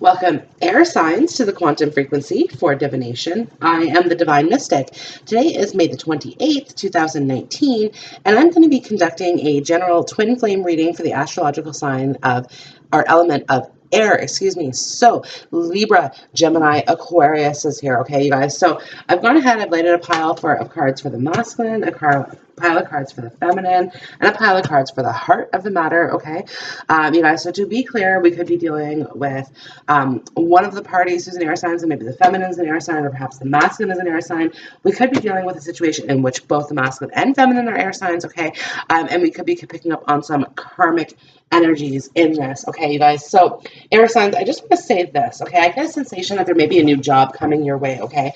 Welcome, air signs, to the quantum frequency for divination. I am the Divine Mystic. Today is May the 28th, 2019, and I'm going to be conducting a general twin flame reading for the astrological sign of our element of air, excuse me. So Libra, Gemini, Aquarius is here, okay, you guys? So I've gone ahead, I've laid out a pile of cards for the masculine, pile of cards for the feminine, and a pile of cards for the heart of the matter, okay? You guys, so to be clear, we could be dealing with one of the parties who's an air sign, so maybe the feminine is an air sign, or perhaps the masculine is an air sign. We could be dealing with a situation in which both the masculine and feminine are air signs, okay? And we could be picking up on some karmic energies in this, okay, you guys? So air signs, I just want to say this, okay? I get a sensation that there may be a new job coming your way, okay?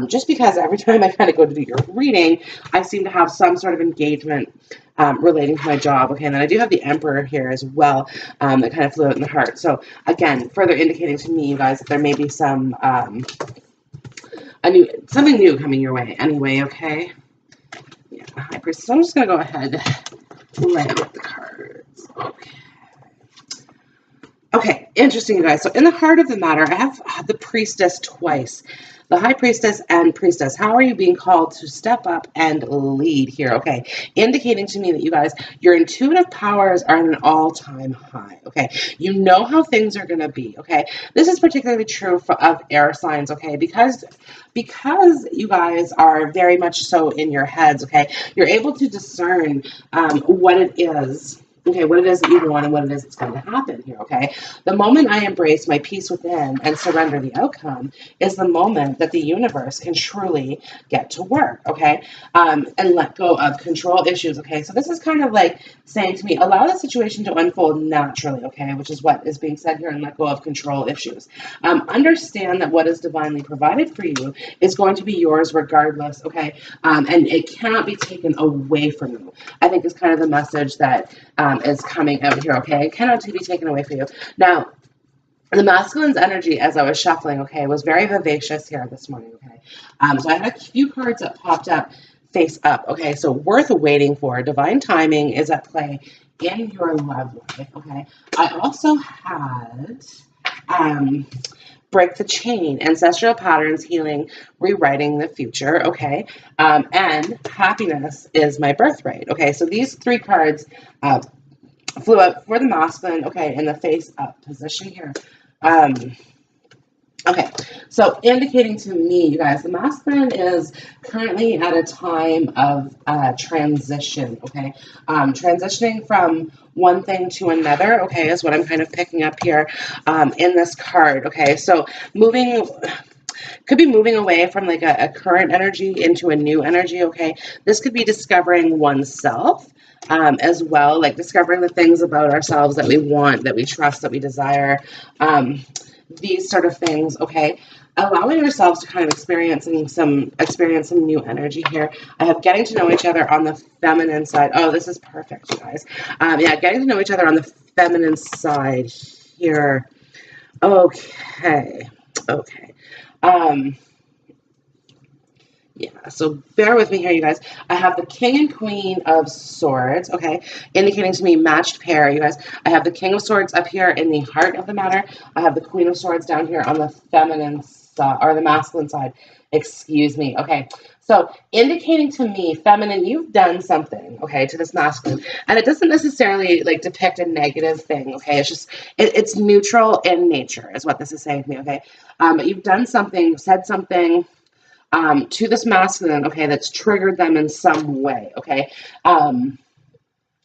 Just because every time I kind of go to do your reading, I seem to have some sort of engagement relating to my job, okay? And then I do have the Emperor here as well, that kind of flew out in the heart. So again, further indicating to me, you guys, that there may be some something new coming your way anyway, okay? Yeah, High Priestess. I'm just gonna go ahead and lay out the cards. Okay, interesting, you guys. So in the heart of the matter, I have the Priestess twice. The High Priestess and Priestess. How are you being called to step up and lead here? Okay, indicating to me that you guys, your intuitive powers are at an all-time high. Okay, you know how things are going to be. Okay, this is particularly true of air signs. Okay, because you guys are very much so in your heads. Okay, you're able to discern what it is. Okay, what it is that you want and what it is that's going to happen here, okay? The moment I embrace my peace within and surrender the outcome is the moment that the universe can truly get to work, okay? And let go of control issues, okay? So this is kind of like saying to me, allow the situation to unfold naturally, okay? Which is what is being said here, and let go of control issues. Understand that what is divinely provided for you is going to be yours regardless, okay? And it cannot be taken away from you, I think is kind of the message that is coming out here, okay? It cannot be taken away from you. Now, the masculine's energy, as I was shuffling, okay, was very vivacious here this morning, okay? So I had a few cards that popped up face up, okay? So worth waiting for. Divine timing is at play in your love life, okay? I also had break the chain, ancestral patterns, healing, rewriting the future, okay? And happiness is my birthright, okay? So these three cards flew up for the masculine, okay, in the face up position here. Okay, so indicating to me, you guys, the masculine is currently at a time of transition, okay? Transitioning from one thing to another, okay, is what I'm kind of picking up here in this card, okay? So could be moving away from like a current energy into a new energy, okay? This could be discovering oneself, as well, like discovering the things about ourselves that we want, that we trust, that we desire, these sort of things, okay? Allowing ourselves to kind of experience some new energy here. I have getting to know each other on the feminine side. Oh, this is perfect, you guys. Yeah, getting to know each other on the feminine side here. Okay. Yeah, so bear with me here, you guys. I have the King and Queen of Swords, okay, indicating to me matched pair, you guys. I have the King of Swords up here in the heart of the matter. I have the Queen of Swords down here on the feminine side, or the masculine side, excuse me, okay. So indicating to me, feminine, you've done something, okay, to this masculine. And it doesn't necessarily, like, depict a negative thing, okay? It's just, it's neutral in nature is what this is saying to me, okay? But you've done something, said something, to this masculine, okay, that's triggered them in some way, okay? And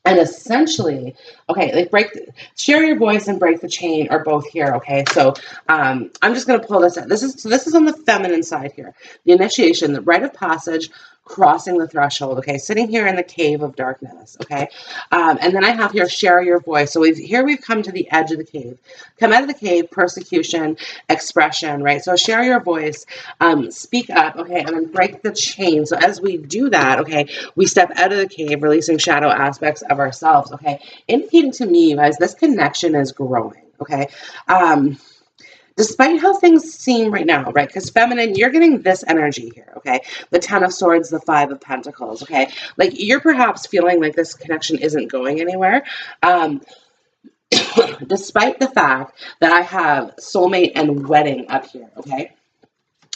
essentially, okay, like share your voice and break the chain are both here, okay? So I'm just going to pull this out. This is on the feminine side here. The initiation, the rite of passage, crossing the threshold, okay? Sitting here in the cave of darkness, okay? And then I have here, share your voice. So we've come to the edge of the cave. Come out of the cave, persecution, expression, right? So share your voice, speak up, okay? And then break the chain. So as we do that, okay, we step out of the cave, releasing shadow aspects of ourselves, okay? Indicating to me, you guys, this connection is growing, okay? Despite how things seem right now, right? Because feminine, you're getting this energy here, okay? The 10 of Swords, the 5 of Pentacles, okay? Like, you're perhaps feeling like this connection isn't going anywhere. despite the fact that I have soulmate and wedding up here, okay?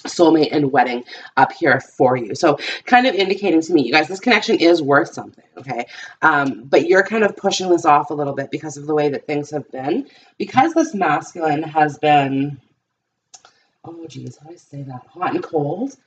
Soulmate and wedding up here for you. So kind of indicating to me, you guys, this connection is worth something, okay? But you're kind of pushing this off a little bit because of the way that things have been. Because this masculine has been, oh geez, how do I say that? Hot and cold,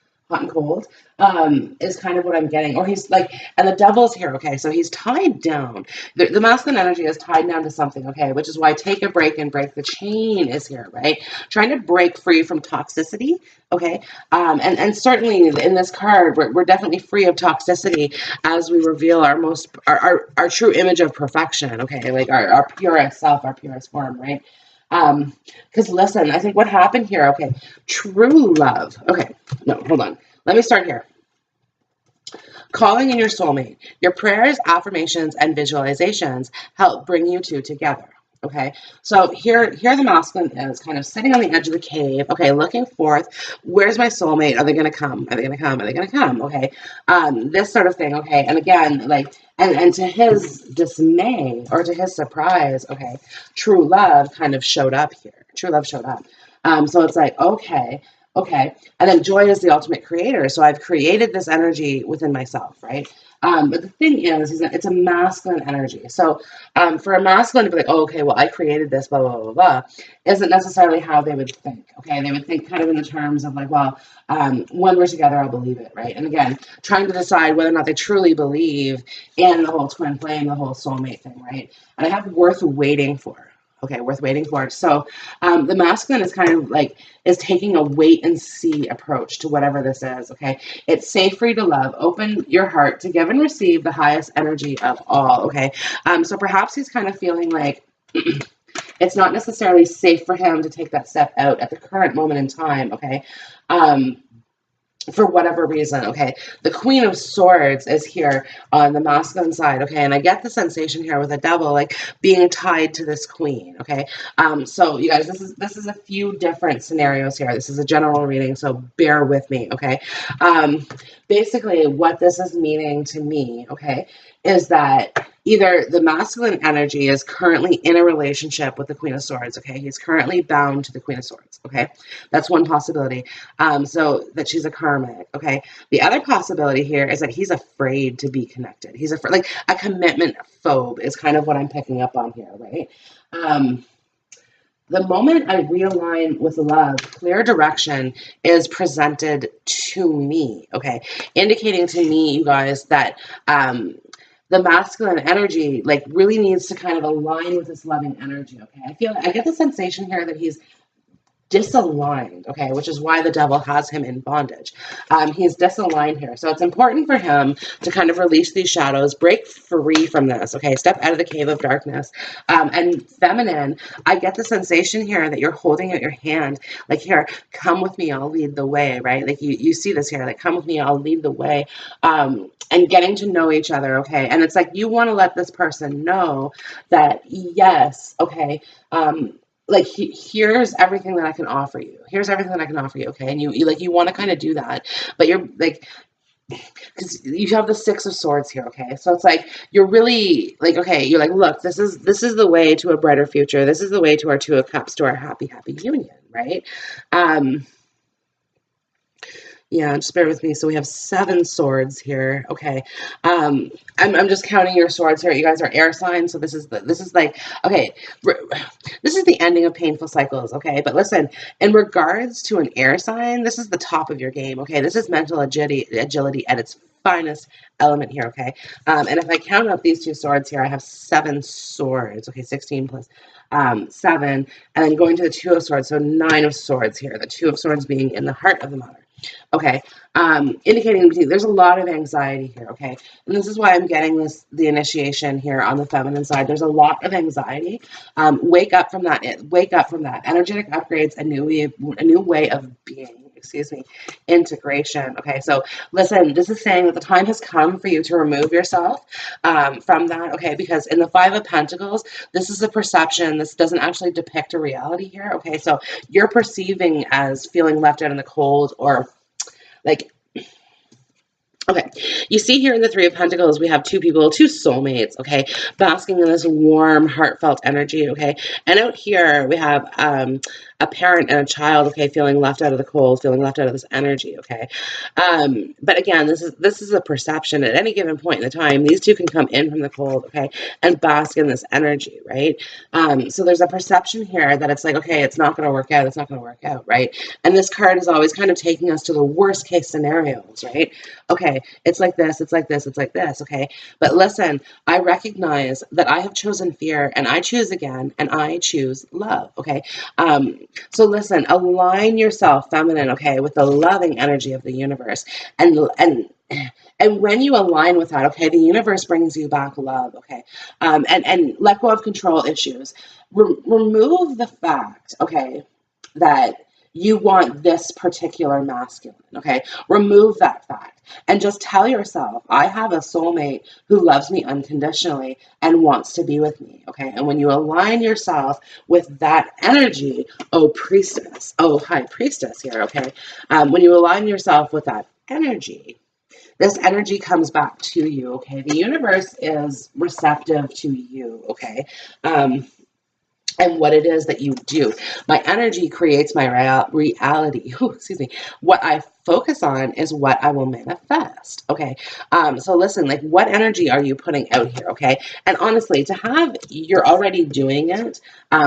is kind of what I'm getting. Or he's like, and the devil's here, okay? So he's tied down. The masculine energy is tied down to something, okay? Which is why take a break and break the chain is here, right? Trying to break free from toxicity, okay? And certainly in this card, we're definitely free of toxicity as we reveal our true image of perfection, okay? Like our purest self, our purest form, right? Because listen, I think what happened here, okay, true love. Okay, no, hold on. Let me start here. Calling in your soulmate. Your prayers, affirmations, and visualizations help bring you two together. Okay, so here the masculine is kind of sitting on the edge of the cave. Okay, looking forth. Where's my soulmate? Are they going to come? Are they going to come? Are they going to come? Okay, this sort of thing. Okay, and again, like, and to his dismay or to his surprise, okay, true love kind of showed up here. True love showed up. So it's like, okay. Okay. And then joy is the ultimate creator. So I've created this energy within myself, right? But the thing is that it's a masculine energy. So for a masculine to be like, oh, okay, well, I created this, blah, blah, blah, blah, isn't necessarily how they would think. Okay. They would think kind of in the terms of like, well, when we're together, I'll believe it, right? And again, trying to decide whether or not they truly believe in the whole twin flame, the whole soulmate thing, right? And I have worth waiting for. Okay, worth waiting for. So the masculine is kind of like, is taking a wait and see approach to whatever this is, okay? It's safe for you to love. Open your heart to give and receive the highest energy of all, okay? So perhaps he's kind of feeling like it's not necessarily safe for him to take that step out at the current moment in time, okay? For whatever reason, okay? The Queen of Swords is here on the masculine side, okay? And I get the sensation here with a devil, like being tied to this queen, okay? So you guys, this is a few different scenarios here. This is a general reading, so bear with me, okay? Basically, what this is meaning to me, okay, is that either the masculine energy is currently in a relationship with the Queen of Swords, okay? He's currently bound to the Queen of Swords, okay? That's one possibility. So that she's a karmic, okay? The other possibility here is that he's afraid to be connected. He's afraid, like a commitment phobe is kind of what I'm picking up on here, right? The moment I realign with love, clear direction is presented to me, okay? Indicating to me, you guys, that the masculine energy, like, really needs to kind of align with this loving energy, okay? I get the sensation here that he's disaligned, okay, which is why the devil has him in bondage. He's disaligned here. So it's important for him to kind of release these shadows, break free from this, okay, step out of the cave of darkness. And feminine, I get the sensation here that you're holding out your hand, like, here, come with me, I'll lead the way, right? Like, you see this here, like, come with me, I'll lead the way. And getting to know each other, okay? And it's like, you want to let this person know that, yes, okay, like, here's everything that I can offer you. Here's everything that I can offer you, okay? And you want to kind of do that, but you're like, because you have the Six of Swords here, okay? So it's like, you're really like, okay, you're like, look, this is the way to a brighter future. This is the way to our Two of Cups, to our happy union, right? Yeah, just bear with me. So we have 7 swords here. Okay. I'm just counting your swords here. You guys are air signs, so this is like, okay, this is the ending of painful cycles, okay? But listen, in regards to an air sign, this is the top of your game, okay? This is mental agility at its finest element here, okay? And if I count up these 2 swords here, I have 7 swords, okay? 16 plus 7, and then going to the 2 of Swords, so 9 of Swords here. The 2 of Swords being in the heart of the matter. Okay, indicating there's a lot of anxiety here, okay? And this is why I'm getting the initiation here on the feminine side. There's a lot of anxiety. Wake up from that. Wake up from that. Energetic upgrades, a new way of being. Excuse me, integration. Okay, so listen, this is saying that the time has come for you to remove yourself from that, okay? Because in the 5 of Pentacles, this is a perception. This doesn't actually depict a reality here, okay? So you're perceiving as feeling left out in the cold, or like Okay, you see here in the Three of Pentacles, we have two people, two soulmates, okay, basking in this warm, heartfelt energy, okay, and out here we have a parent and a child, okay, feeling left out of the cold, feeling left out of this energy, okay, but again, this is a perception. At any given point in the time, these two can come in from the cold, okay, and bask in this energy, right? So there's a perception here that it's like, okay, it's not going to work out, it's not going to work out, right? And this card is always kind of taking us to the worst case scenarios, right? Okay, it's like this, it's like this, it's like this, okay? But listen, I recognize that I have chosen fear and I choose again and I choose love, okay? So listen, align yourself, feminine, okay, with the loving energy of the universe. And when you align with that, okay, the universe brings you back love, okay? And let go of control issues. Remove the fact, okay, that you want this particular masculine, okay? Remove that fact and just tell yourself, I have a soulmate who loves me unconditionally and wants to be with me, okay? And when you align yourself with that energy, oh priestess, oh high priestess here, okay? When you align yourself with that energy, this energy comes back to you, okay? The universe is receptive to you, okay? And what it is that you do. My energy creates my reality. Ooh, excuse me. What I focus on is what I will manifest. Okay. So listen, like, what energy are you putting out here? Okay. And honestly, to have you're already doing it,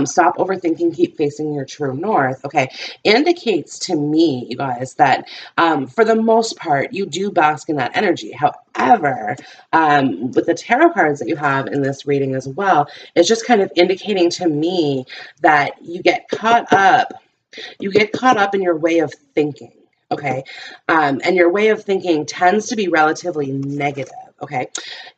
stop overthinking, keep facing your true north. Okay. Indicates to me, you guys, that for the most part, you do bask in that energy. However, with the tarot cards that you have in this reading as well, it's just kind of indicating to me that you get caught up in your way of thinking, okay? And your way of thinking tends to be relatively negative, okay?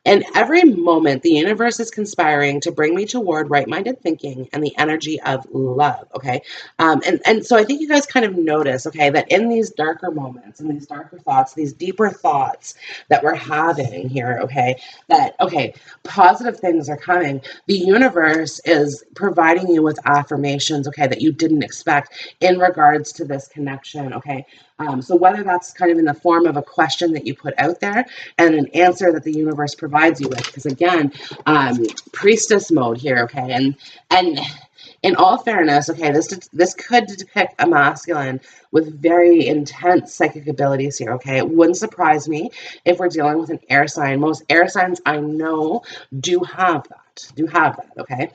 In every moment, the universe is conspiring to bring me toward right-minded thinking and the energy of love, okay? And so I think you guys kind of notice, okay, that in these darker moments, in these darker thoughts, these deeper thoughts that we're having here, okay, that, okay, positive things are coming. The universe is providing you with affirmations, okay, that you didn't expect in regards to this connection, okay? So whether that's kind of in the form of a question that you put out there and an answer that the universe provides you with, because again, priestess mode here, okay, and in all fairness, okay, this could depict a masculine with very intense psychic abilities here, okay? It wouldn't surprise me if we're dealing with an air sign. Most air signs I know do have that, okay?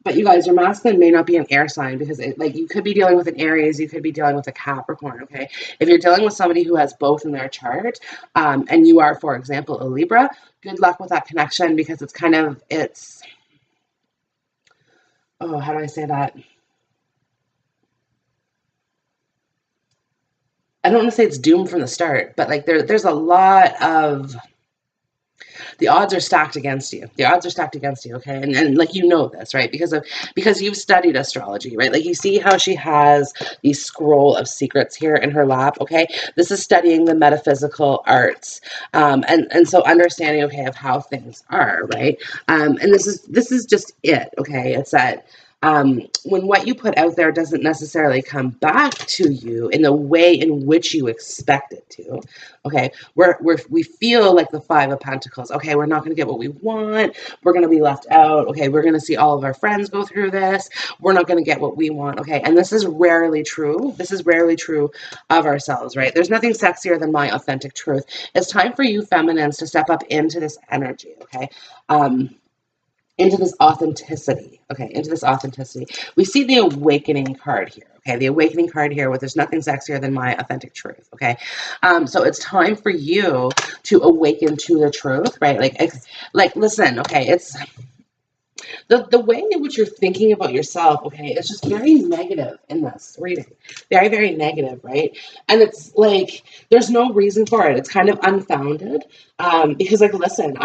But you guys, your masculine may not be an air sign because like you could be dealing with an Aries, you could be dealing with a Capricorn, okay? If you're dealing with somebody who has both in their chart, and you are, for example, a Libra, good luck with that connection because oh, how do I say that? I don't want to say it's doomed from the start, but like there's a lot of the odds are stacked against you. The odds are stacked against you, okay? And like you know this, right? Because you've studied astrology, right? Like you see how she has the scroll of secrets here in her lap, okay? This is studying the metaphysical arts. And so understanding, okay, of how things are, right? And this is just it, okay? It's that when what you put out there doesn't necessarily come back to you in the way in which you expect it to, okay, we feel like the Five of Pentacles. Okay, we're not going to get what we want. We're going to be left out. Okay, we're going to see all of our friends go through this. We're not going to get what we want. Okay, and this is rarely true. This is rarely true of ourselves, right? There's nothing sexier than my authentic truth. It's time for you feminines to step up into this energy, okay? Into this authenticity, okay, into this authenticity. We see the awakening card here, okay, the awakening card here with there's nothing sexier than my authentic truth, okay? So it's time for you to awaken to the truth, right? Like listen, okay, it's the way in which you're thinking about yourself, okay, it's just very negative in this reading. Very, very negative, right? And it's like, there's no reason for it. It's kind of unfounded, because like, listen,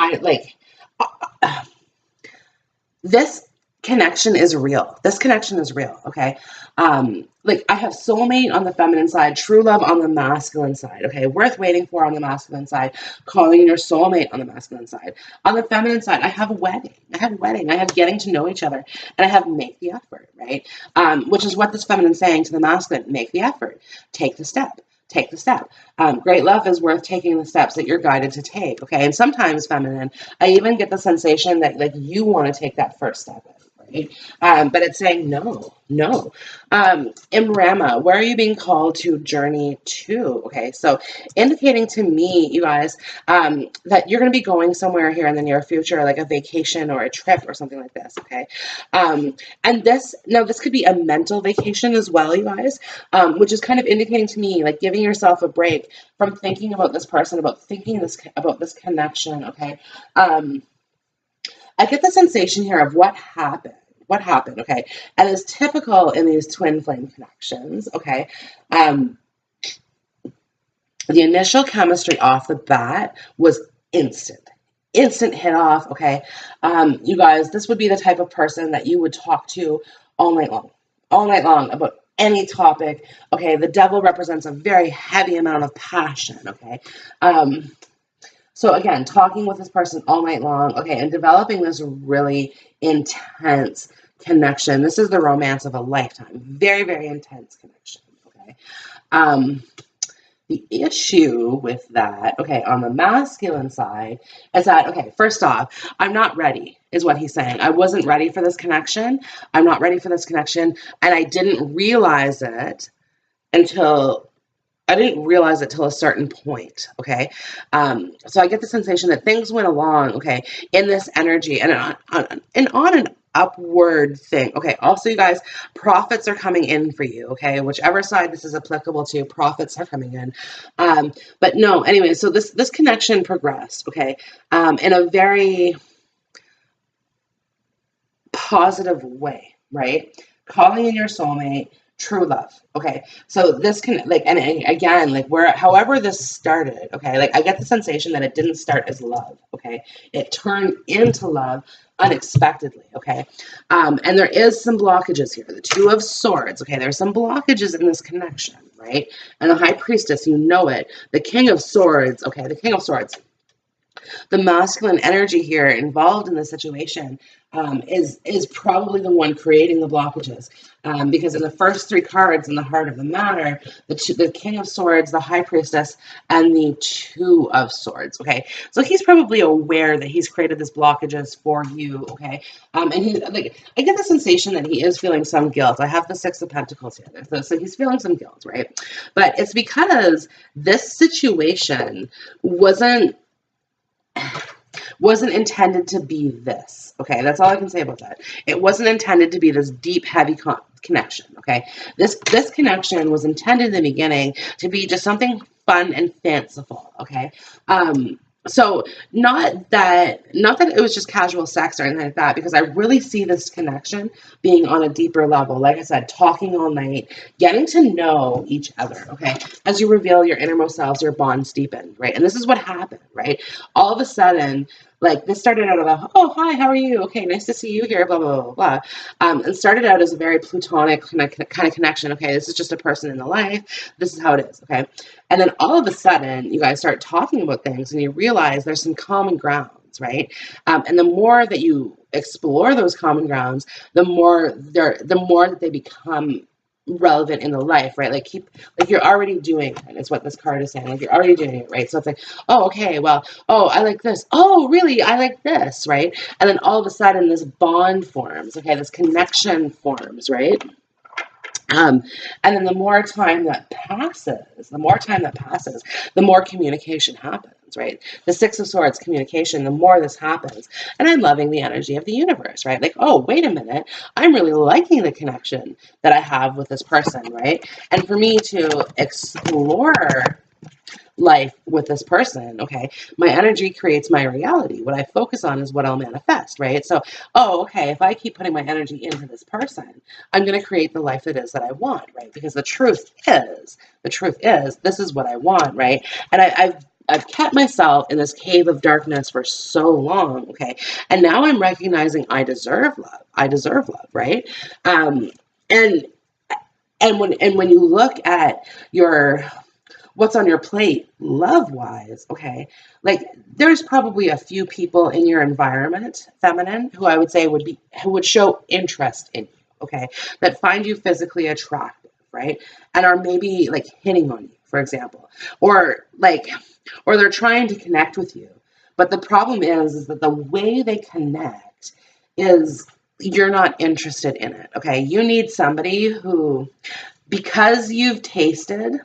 this connection is real. This connection is real, okay? Like I have soulmate on the feminine side, true love on the masculine side, okay? Worth waiting for on the masculine side, calling your soulmate on the masculine side. On the feminine side, I have wedding. I have getting to know each other, and I have make the effort, right? Which is what this feminine is saying to the masculine, make the effort, take the step. take the step. Great love is worth taking the steps that you're guided to take. Okay. And sometimes, feminine, I even get the sensation that like you want to take that first step. Right? But it's saying no, no. Imrama, where are you being called to journey to? Okay, so indicating to me, you guys, that you're going to be going somewhere here in the near future, like a vacation or a trip or something like this. Okay, and this could be a mental vacation as well, you guys, which is kind of indicating to me like giving yourself a break from thinking about this person, about this connection. Okay. I get the sensation here of what happened. What happened, okay? And it's typical in these twin flame connections, okay? The initial chemistry off the bat was instant. Instant hit off, okay? You guys, this would be the type of person that you would talk to all night long about any topic, okay? The devil represents a very heavy amount of passion, okay? So again, talking with this person all night long, okay, and developing this really intense connection. This is the romance of a lifetime. Very, very intense connection, okay? The issue with that, okay, on the masculine side, is that, okay, first off, I'm not ready, is what he's saying. I wasn't ready for this connection. I'm not ready for this connection, and I didn't realize it until a certain point, okay? So I get the sensation that things went along, okay, in this energy and on an upward thing, okay? Also, you guys, profits are coming in for you, okay? Whichever side this is applicable to, profits are coming in. But no, anyway, so this connection progressed, okay, in a very positive way, right? Calling in your soulmate, true love. Okay. So this can and again, however this started, okay, like I get the sensation that it didn't start as love. Okay. It turned into love unexpectedly. Okay. And there is some blockages here. The Two of Swords. Okay. There's some blockages in this connection, right? And the High Priestess, you know it. The King of Swords. Okay. The King of Swords. The masculine energy here involved in the situation is probably the one creating the blockages. Because in the first three cards in the heart of the matter, the King of Swords, the High Priestess, and the Two of Swords. Okay, so he's probably aware that he's created these blockages for you. Okay, and he's like, I get the sensation that he is feeling some guilt. I have the Six of Pentacles here, so he's feeling some guilt, right? But it's because this situation wasn't intended to be this. Okay, that's all I can say about that. It wasn't intended to be this deep, heavy connection. Okay, this connection was intended in the beginning to be just something fun and fanciful. Okay, so not that it was just casual sex or anything like that, because I really see this connection being on a deeper level. Like I said, talking all night, getting to know each other, okay? As you reveal your innermost selves, your bonds deepen, right? And this is what happened, right? All of a sudden, like this started out of a, oh, hi, how are you? Okay, nice to see you here, blah, blah, blah, blah. And started out as a very platonic kind of connection. Okay, this is just a person in the life. This is how it is, okay? And then all of a sudden, you guys start talking about things and you realize there's some common grounds, right? And the more that you explore those common grounds, the more that they become relevant in the life, right? Like you're already doing it. It's what this card is saying. Like you're already doing it, right? So it's like, oh, okay, well, oh, I like this. Oh, really? I like this, right? And then all of a sudden this bond forms, okay? This connection forms, right? And then the more time that passes, the more communication happens, right? The Six of Swords, communication, the more this happens. And I'm loving the energy of the universe, right? Like, oh, wait a minute. I'm really liking the connection that I have with this person, right? And for me to explore life with this person, okay, my energy creates my reality. What I focus on is what I'll manifest, right? So, oh, okay, if I keep putting my energy into this person, I'm going to create the life it is that I want, right? Because the truth is, this is what I want, right? And I've kept myself in this cave of darkness for so long, okay? And now I'm recognizing I deserve love. I deserve love, right? And when you look at what's on your plate love-wise, okay, like there's probably a few people in your environment, feminine, who I would say who would show interest in you, okay, that find you physically attractive, right, and are maybe like hitting on you for example, or they're trying to connect with you. But the problem is that the way they connect is you're not interested in it. Okay. You need somebody who, because you've tasted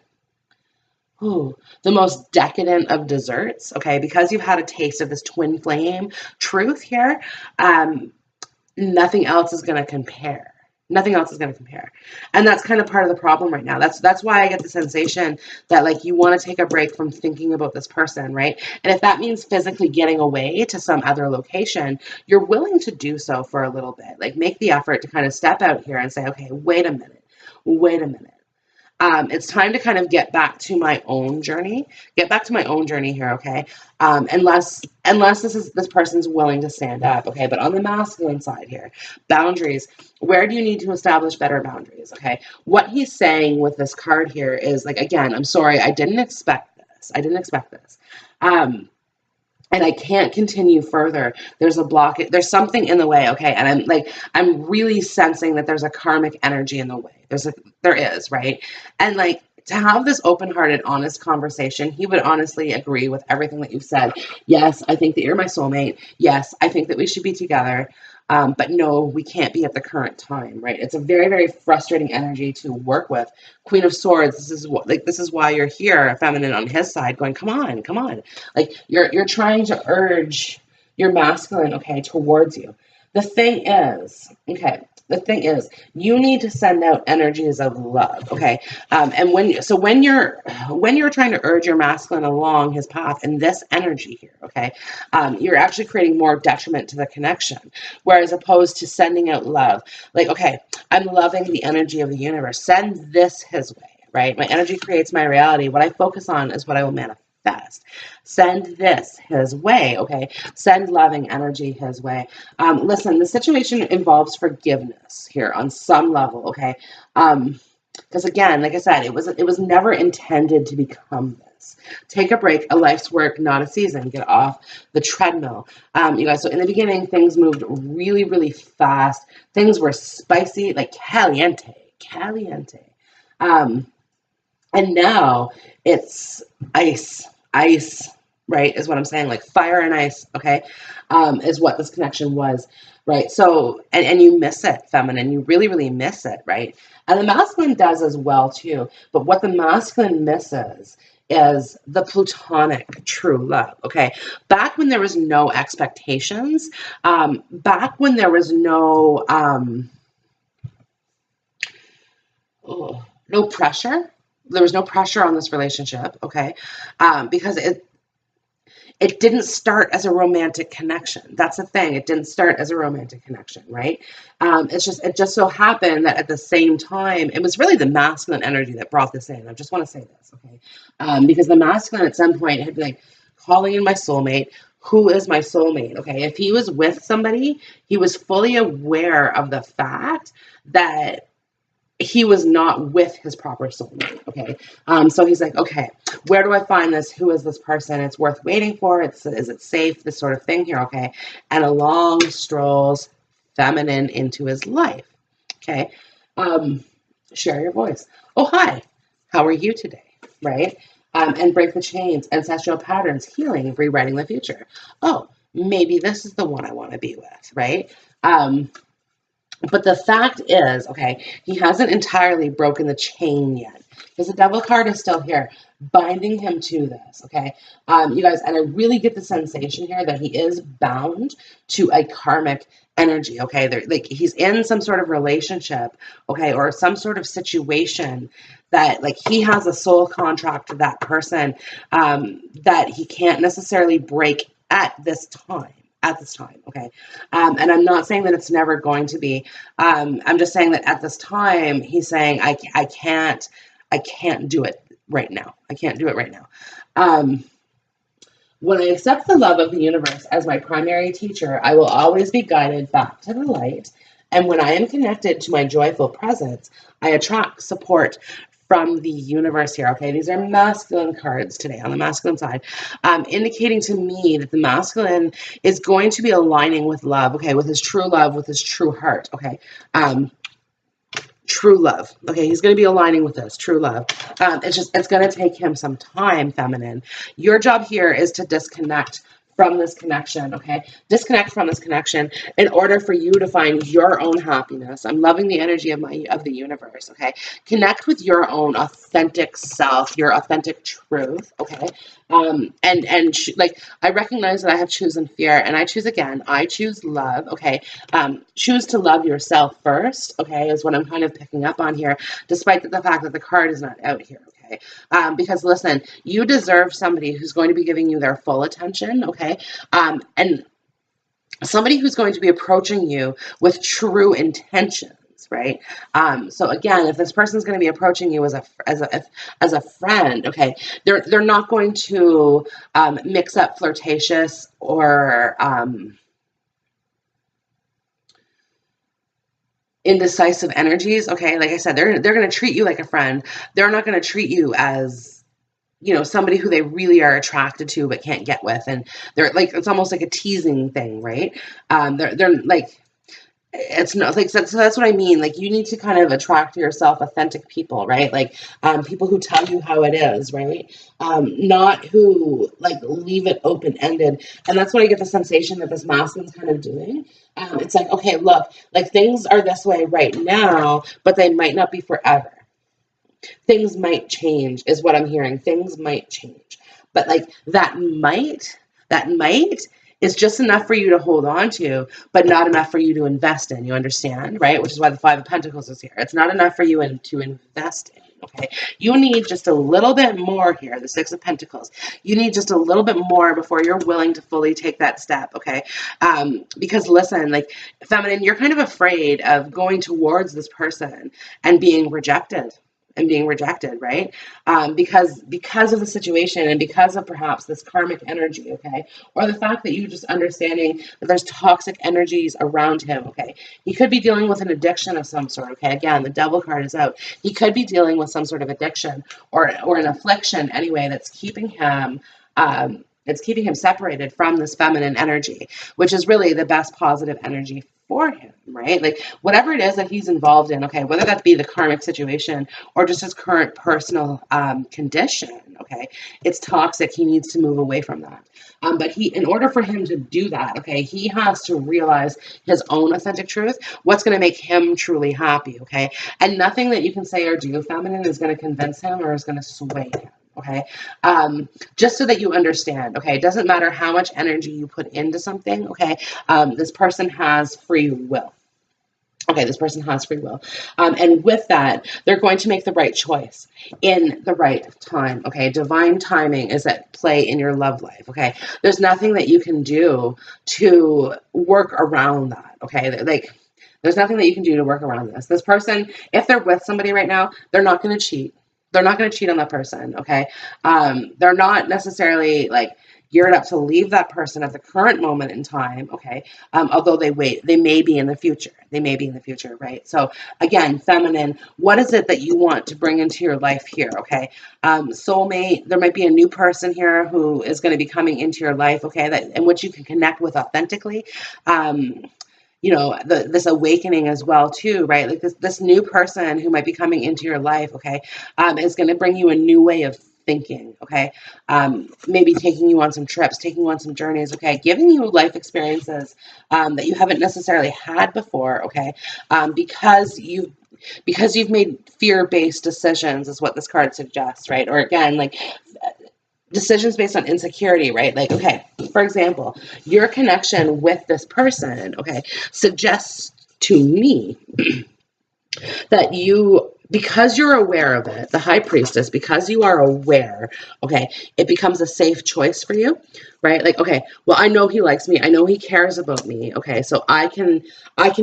the most decadent of desserts, okay, because you've had a taste of this twin flame truth here, nothing else is going to compare. Nothing else is going to compare. And that's kind of part of the problem right now. That's why I get the sensation that like you want to take a break from thinking about this person, right? And if that means physically getting away to some other location, you're willing to do so for a little bit. Like make the effort to kind of step out here and say, okay, wait a minute. Wait a minute. It's time to kind of get back to my own journey. Get back to my own journey here, okay? Unless this person's willing to stand up, okay? But on the masculine side here, boundaries. Where do you need to establish better boundaries, okay? What he's saying with this card here is like, again, I'm sorry, I didn't expect this. I didn't expect this. And I can't continue further. There's a block. There's something in the way, okay? And I'm really sensing that there's a karmic energy in the way. There is, right? And like to have this open-hearted, honest conversation, he would honestly agree with everything that you've said. Yes, I think that you're my soulmate. Yes, I think that we should be together. But no, we can't be at the current time, right? It's a very, very frustrating energy to work with. Queen of Swords, this is why you're here, feminine on his side, going, come on, come on. Like you're trying to urge your masculine, okay, towards you. The thing is, you need to send out energies of love, okay? And when you're trying to urge your masculine along his path in this energy here, okay, you're actually creating more detriment to the connection, whereas opposed to sending out love, like, okay, I'm loving the energy of the universe. Send this his way, right? My energy creates my reality. What I focus on is what I will manifest. Send this his way, okay? Send loving energy his way. Listen, the situation involves forgiveness here on some level, okay? Because again, like I said, it was never intended to become this. Take a break, a life's work, not a season. Get off the treadmill. You guys, so in the beginning, things moved really, really fast. Things were spicy, like caliente. And now it's ice, right, is what I'm saying, like fire and ice, okay, is what this connection was, right? So, and you miss it, feminine, you really, really miss it, right? And the masculine does as well, too, but what the masculine misses is the platonic true love, okay? Back when there was no expectations, back when there was no pressure. There was no pressure on this relationship, okay? Because it didn't start as a romantic connection. That's the thing. It didn't start as a romantic connection, right? It just so happened that at the same time, it was really the masculine energy that brought this in. I just want to say this, okay? Because the masculine at some point had been like, calling in my soulmate. Who is my soulmate? Okay, if he was with somebody, he was fully aware of the fact that he was not with his proper soulmate, okay? So he's like, okay, where do I find this? Who is this person? It's worth waiting for. Is it safe? This sort of thing here, okay? And along strolls feminine into his life, okay? Share your voice. Oh, hi. How are you today, right? And break the chains, ancestral patterns, healing, rewriting the future. Oh, maybe this is the one I want to be with, right? But the fact is, okay, he hasn't entirely broken the chain yet because the devil card is still here, binding him to this, okay? You guys, and I really get the sensation here that he is bound to a karmic energy, okay? Like he's in some sort of relationship, okay, or some sort of situation that like he has a soul contract to that person that he can't necessarily break at this time. Okay. And I'm not saying that it's never going to be. I'm just saying that at this time, he's saying, I can't do it right now. I can't do it right now. When I accept the love of the universe as my primary teacher, I will always be guided back to the light. And when I am connected to my joyful presence, I attract support from the universe here, okay? These are masculine cards today on the masculine side, indicating to me that the masculine is going to be aligning with love, okay? With his true love, with his true heart, okay? true love. Okay, he's going to be aligning with this true love. It's going to take him some time, feminine. Your job here is to disconnect from this connection, okay? Disconnect from this connection in order for you to find your own happiness. I'm loving the energy of the universe, okay? Connect with your own authentic self, your authentic truth, okay? Like, I recognize that I have chosen fear, and I choose again. I choose love, okay? Choose to love yourself first, okay, is what I'm kind of picking up on here, despite the fact that the card is not out here, okay? Because listen, you deserve somebody who's going to be giving you their full attention, okay? And somebody who's going to be approaching you with true intentions, right? So again, if this person's going to be approaching you as a friend, okay, they're not going to mix up flirtatious or indecisive energies, okay? Like I said, they're going to treat you like a friend. They're not going to treat you as, you know, somebody who they really are attracted to but can't get with, and they're like, it's almost like a teasing thing, right? They're like, it's not like, so that's what I mean. Like, you need to kind of attract to yourself authentic people, right? Like, people who tell you how it is, right? Not who like leave it open ended. And that's what I get the sensation that this masculine's kind of doing. It's like, okay, look, like, things are this way right now, but they might not be forever. Things might change, is what I'm hearing. Things might change, but like, that might is just enough for you to hold on to, but not enough for you to invest in. You understand, right? Which is why the Five of Pentacles is here. It's not enough for you to invest in. Okay, you need just a little bit more here. The Six of Pentacles. You need just a little bit more before you're willing to fully take that step. Okay, because listen, like, feminine, you're kind of afraid of going towards this person and being rejected. Right? Because of the situation, and because of perhaps this karmic energy, okay? Or the fact that you just understanding that there's toxic energies around him, okay? He could be dealing with an addiction of some sort, okay? Again, the Devil card is out. He could be dealing with some sort of addiction or an affliction anyway that's keeping him it's keeping him separated from this feminine energy, which is really the best positive energy for him, right? Like, whatever it is that he's involved in, okay, whether that be the karmic situation or just his current personal condition, okay, it's toxic. He needs to move away from that. But in order for him to do that, okay, he has to realize his own authentic truth, what's going to make him truly happy, okay? And nothing that you can say or do, feminine, is going to convince him or is going to sway him. Okay, just so that you understand, okay, it doesn't matter how much energy you put into something, okay, this person has free will. Okay, this person has free will. And with that, they're going to make the right choice in the right time. Okay, divine timing is at play in your love life. Okay, there's nothing that you can do to work around that. Okay, like, there's nothing that you can do to work around this. This person, if they're with somebody right now, they're not going to cheat. They're not going to cheat on that person, okay? They're not necessarily like geared up to leave that person at the current moment in time, okay? Although they may be in the future. They may be in the future, right? So again, feminine, what is it that you want to bring into your life here, okay? Soulmate, there might be a new person here who is going to be coming into your life, okay, that in which you can connect with authentically. You know, this awakening as well too, right? Like, this new person who might be coming into your life, okay, is going to bring you a new way of thinking, okay? Maybe taking you on some trips, taking you on some journeys, okay? Giving you life experiences that you haven't necessarily had before, okay? Because you've made fear-based decisions, is what this card suggests, right? Or again, like, decisions based on insecurity, right? Like, okay, for example, your connection with this person, okay, suggests to me that because you're aware of it, the High Priestess, because you are aware, okay, it becomes a safe choice for you, right? Like, okay, well, I know he likes me. I know he cares about me. Okay, so I can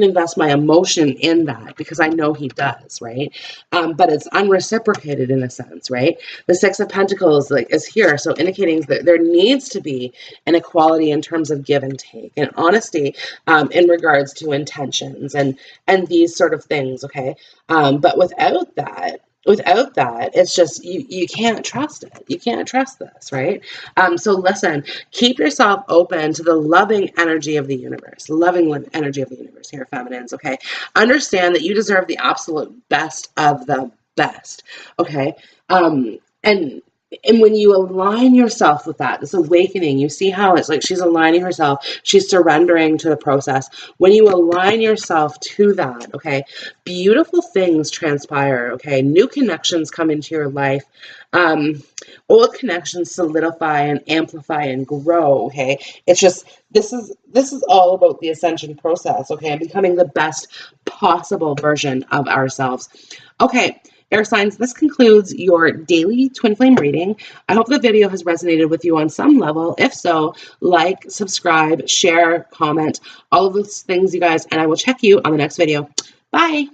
invest my emotion in that because I know he does, right? But it's unreciprocated in a sense, right? The Six of Pentacles, like, is here, so indicating that there needs to be an equality in terms of give and take and honesty in regards to intentions and these sort of things, okay? But without that, without that, it's just you can't trust it. You can't trust this, right? So listen, keep yourself open to the loving energy of the universe, energy of the universe here, feminines. Okay, understand that you deserve the absolute best of the best. Okay, and when you align yourself with that, this awakening, you see how it's like she's aligning herself, she's surrendering to the process. When you align yourself to that, okay, beautiful things transpire, okay? New connections come into your life. Old connections solidify and amplify and grow, okay? It's just this is all about the ascension process, okay? And becoming the best possible version of ourselves. Okay, air signs, this concludes your daily twin flame reading. I hope the video has resonated with you on some level. If so, like, subscribe, share, comment, all of those things, you guys, and I will check you on the next video. Bye.